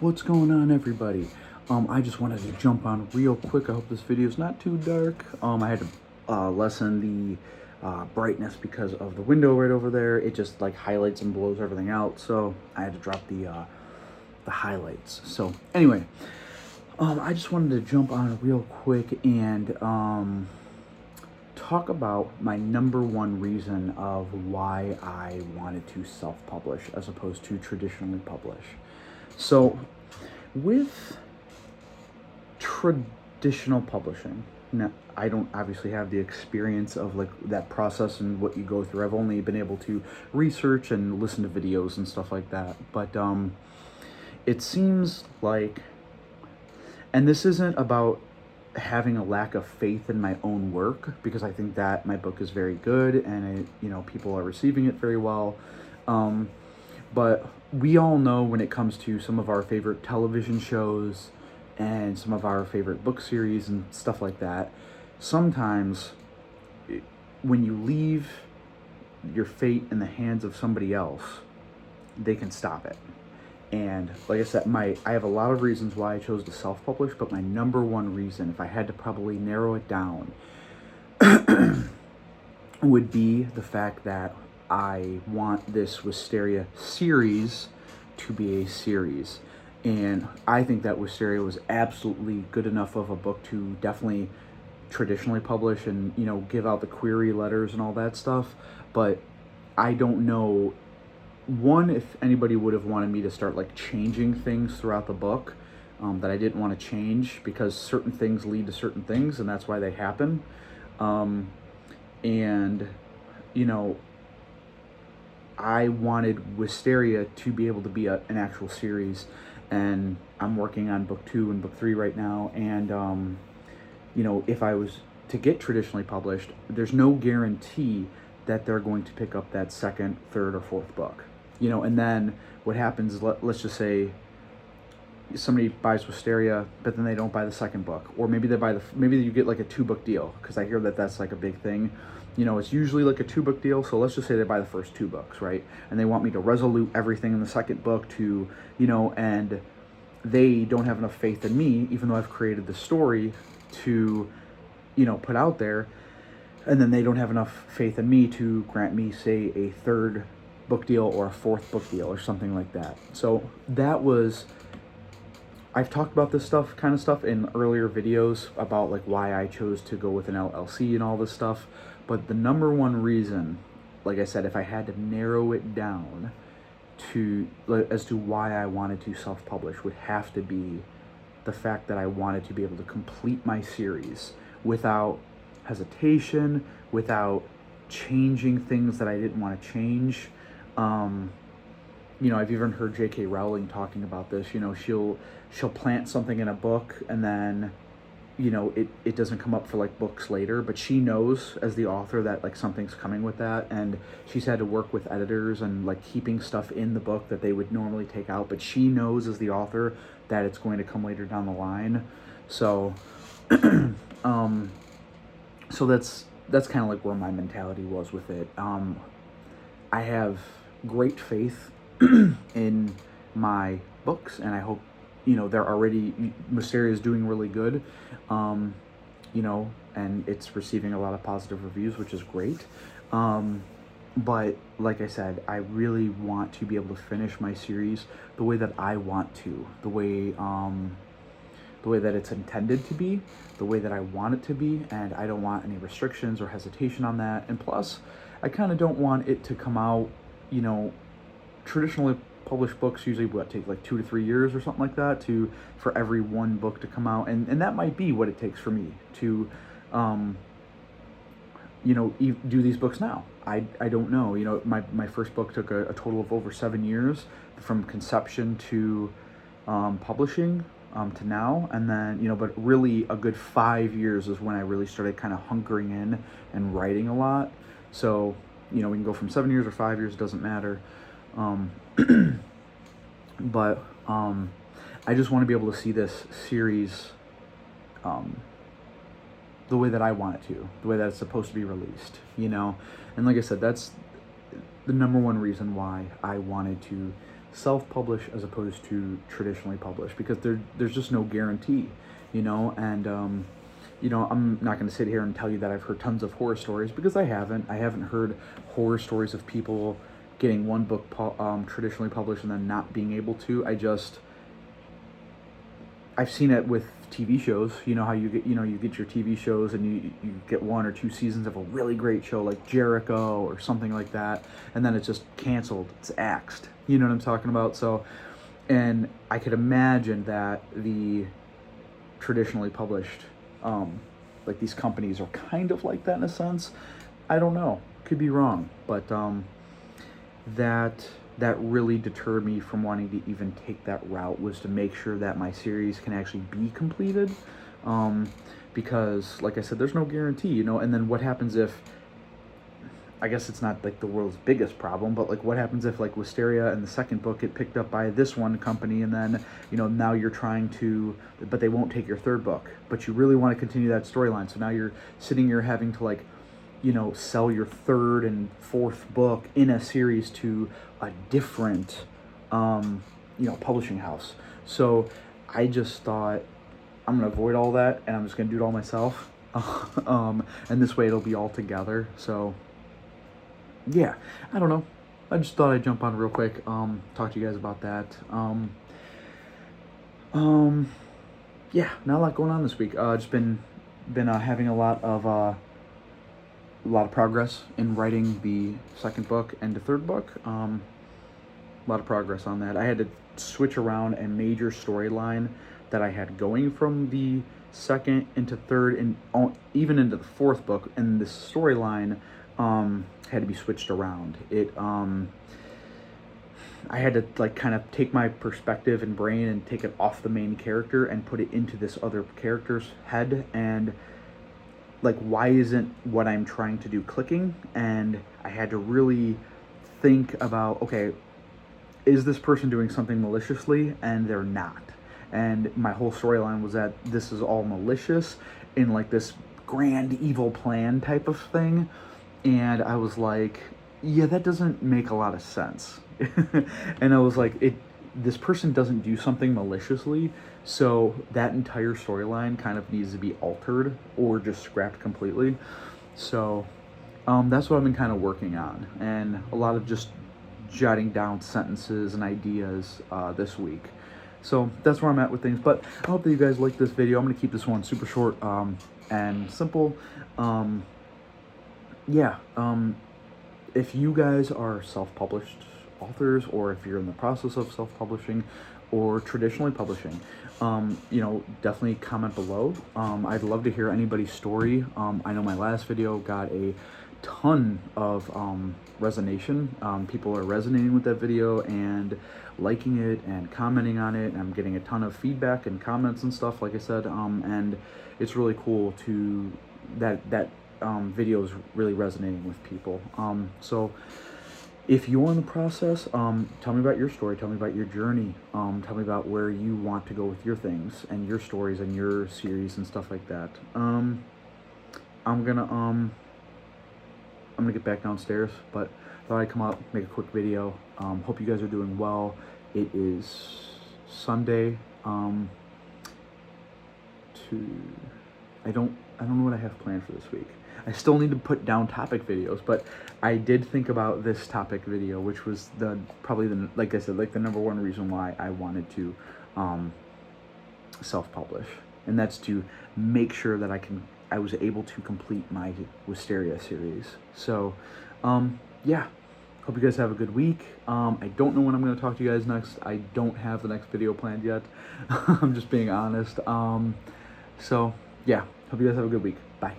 What's going on, everybody? I just wanted to jump on real quick. I hope this video is not too dark. I had to lessen the brightness because of the window right over there. It just like highlights and blows everything out, so I had to drop the highlights. So anyway, I just wanted to jump on real quick and talk about my number one reason of why I wanted to self-publish as opposed to traditionally publish. So with traditional publishing, now I don't obviously have the experience of like that process and what you go through. I've only been able to research and listen to videos and stuff like that. But it seems like, and this isn't about having a lack of faith in my own work, because I think that my book is very good and people are receiving it very well. But we all know when it comes to some of our favorite television shows and some of our favorite book series and stuff like that, sometimes when you leave your fate in the hands of somebody else, they can stop it. And like I said, I have a lot of reasons why I chose to self-publish, but my number one reason, if I had to probably narrow it down, would be the fact that I want this Wisteria series to be a series. And I think that Wisteria was absolutely good enough of a book to definitely traditionally publish and, give out the query letters and all that stuff. But I don't know, one, if anybody would have wanted me to start like changing things throughout the book that I didn't want to change, because certain things lead to certain things and that's why they happen. I wanted Wisteria to be able to be an actual series, and I'm working on book 2 and book 3 right now. And if I was to get traditionally published, there's no guarantee that they're going to pick up that second, third, or fourth book. And then what happens is, let's just say somebody buys Wisteria, but then they don't buy the second book, or maybe maybe you get like a 2-book deal, because I hear that that's like a big thing. It's usually like a 2-book deal. So let's just say they buy the first 2 books, right? And they want me to resolute everything in the second book to, and they don't have enough faith in me, even though I've created the story to, put out there. And then they don't have enough faith in me to grant me, say, a 3rd book deal or a 4th book deal or something like that. So I've talked about this kind of stuff in earlier videos about like why I chose to go with an LLC and all this stuff. But the number one reason, like I said, if I had to narrow it down as to why I wanted to self-publish, would have to be the fact that I wanted to be able to complete my series without hesitation, without changing things that I didn't want to change. I've even heard J.K. Rowling talking about this. She'll plant something in a book, and then it doesn't come up for like books later, but she knows as the author that like something's coming with that, and she's had to work with editors and like keeping stuff in the book that they would normally take out, but she knows as the author that it's going to come later down the line. So so that's kind of like where my mentality was with it. I have great faith in my books, and I hope they're already, Wisteria is doing really good, and it's receiving a lot of positive reviews, which is great. But like I said, I really want to be able to finish my series the way that I want to, the way that it's intended to be, the way that I want it to be, and I don't want any restrictions or hesitation on that. And plus, I kind of don't want it to come out, traditionally published books usually take like 2 to 3 years or something like that for every one book to come out, and that might be what it takes for me to do these books now. I don't know. My first book took a total of over 7 years from conception to publishing to now, and then but really a good 5 years is when I really started kind of hunkering in and writing a lot. So we can go from 7 years or 5 years, it doesn't matter. But I just want to be able to see this series the way that I want it to, the way that it's supposed to be released, And like I said, that's the number one reason why I wanted to self-publish as opposed to traditionally publish, because there's just no guarantee, you know. And you know, I'm not going to sit here and tell you that I've heard tons of horror stories, because I haven't heard horror stories of people getting one book traditionally published and then not being able to. I've seen it with TV shows. You know how you get your TV shows, and you get 1 or 2 seasons of a really great show like Jericho or something like that, and then it's just canceled. It's axed. You know what I'm talking about? So, and I could imagine that the traditionally published, like these companies are kind of like that in a sense. I don't know. Could be wrong, but that really deterred me from wanting to even take that route, was to make sure that my series can actually be completed, because like I said, there's no guarantee, you know. And then what happens if, I guess it's not like the world's biggest problem, but like what happens if like Wisteria and the second book get picked up by this one company, and then, you know, now you're trying to, but they won't take your third book, but you really want to continue that storyline, so now you're sitting here having to, like, you know, sell your third and fourth book in a series to a different, you know, publishing house. So I just thought, I'm going to avoid all that, and I'm just going to do it all myself. And this way it'll be all together. So yeah, I don't know. I just thought I'd jump on real quick, talk to you guys about that. Yeah, not a lot going on this week. Just been having a lot of progress in writing the second book and the third book. A lot of progress on that. I had to switch around a major storyline that I had going from the second into third and even into the fourth book, and this storyline had to be switched around. I had to, like, kind of take my perspective and brain and take it off the main character and put it into this other character's head, and like, why isn't what I'm trying to do clicking? And I had to really think about, okay, is this person doing something maliciously? And they're not. And my whole storyline was that this is all malicious in like this grand evil plan type of thing. And I was like, yeah, that doesn't make a lot of sense. And I was like, this person doesn't do something maliciously, so that entire storyline kind of needs to be altered or just scrapped completely. So that's what I've been kind of working on, and a lot of just jotting down sentences and ideas this week. So that's where I'm at with things. But I hope that you guys like this video. I'm going to keep this one super short and simple. If you guys are self-published authors, or if you're in the process of self-publishing or traditionally publishing, you know, definitely comment below. I'd love to hear anybody's story. I know my last video got a ton of resonation. People are resonating with that video and liking it and commenting on it, and I'm getting a ton of feedback and comments and stuff, like I said, and it's really cool to that video is really resonating with people. So if you're in the process, tell me about your story, tell me about your journey, tell me about where you want to go with your things and your stories and your series and stuff like that. I'm gonna get back downstairs, but thought I'd come up, make a quick video. Hope you guys are doing well. It is Sunday. I don't know what I have planned for this week. I still need to put down topic videos, but I did think about this topic video, which was probably like I said, like the number one reason why I wanted to self-publish, and that's to make sure that I was able to complete my Wisteria series. So yeah, hope you guys have a good week. I don't know when I'm going to talk to you guys next. I don't have the next video planned yet. I'm just being honest. So yeah, hope you guys have a good week. Bye.